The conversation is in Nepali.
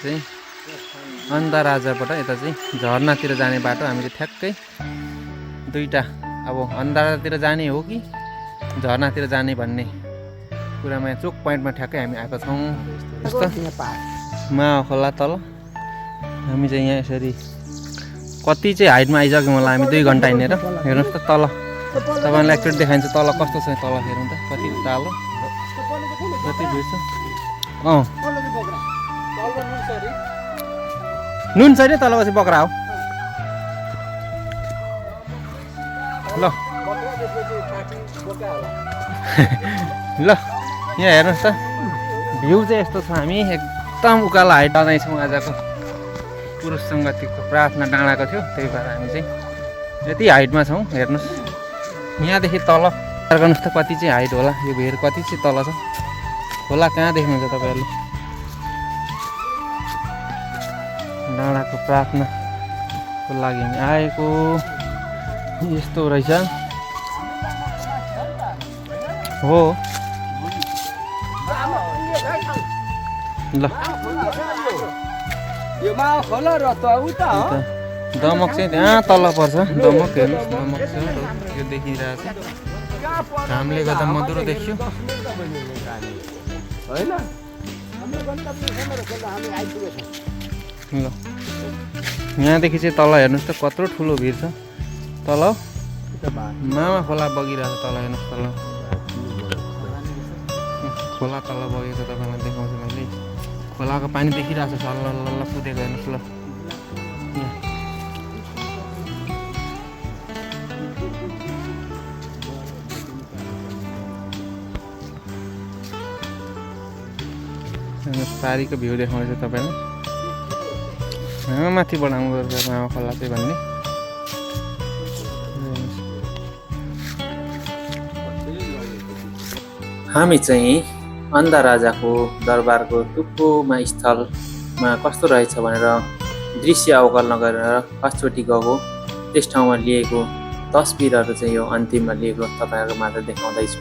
चाहिँ अन्धा राजाबाट यता चाहिँ झरनातिर जाने बाटो हामीले ठ्याक्कै दुईटा अब अन्धारातिर जाने हो कि झरनातिर जाने भन्ने कुरामा चोक पोइन्टमा ठ्याक्कै हामी आएको छौँ। यस्तो मा खोला तल हामी चाहिँ यहाँ यसरी कति चाहिँ हाइटमा आइसक्यौँ होला हामी 2 घन्टा हिँडेर। हेर्नुहोस् त तल तपाईँलाई एकचोटि देखाइन्छ तल कस्तो छ तल हेर्नु त कति उकालो कति भिड छ। नुन छैन तल पछि बक्रा हो ल ल यहाँ हेर्नुहोस् त भ्यू चाहिँ यस्तो छ। हामी एकदम उकालो हाइट जाँदैछौँ। आजको पुरुष सङ्गतिको प्रार्थना डाँडाको थियो त्यही भएर हामी चाहिँ यति हाइटमा छौँ। हेर्नुहोस् यहाँदेखि तल गर्नुहोस् त कति चाहिँ हाइट होला यो भिर कति चाहिँ तल छ खोला कहाँ देख्नुहुन्छ तपाईँहरूले। डाँडाको प्रार्थनाको लागि हामी आएको यस्तो रहेछ हो ल दमक चाहिँ त्यहाँ तल पर्छ। दमक हेर्नुहोस् दमक छ यो देखिरहेको छ घामले गर्दा मधुरो देखियो। ल यहाँदेखि चाहिँ तल हेर्नुहोस् त कत्रो ठुलो भिर छ तल मामा खोला बगिरहेको छ तल हेर्नुहोस् तल खोला तल बगेको तपाईँलाई देखाउँछु मैले। खोलाको पानी देखिरहेको छ सल्ल कुदेको हेर्नुहोस् ल। पारीको भ्यू देखाउँदैछ तपाईँलाई माथिबाट आउनु गर्छ मामा खोला चाहिँ भन्ने। हामी चाहिँ अन्धा राजाको दरबारको टुप्पोमा स्थलमा कस्तो रहेछ भनेर दृश्य अवकलन गरेर फर्स्टचोटि गएको त्यस ठाउँमा लिएको तस्बिरहरू चाहिँ यो अन्तिममा लिएको तपाईँहरूको माझ देखाउँदैछु।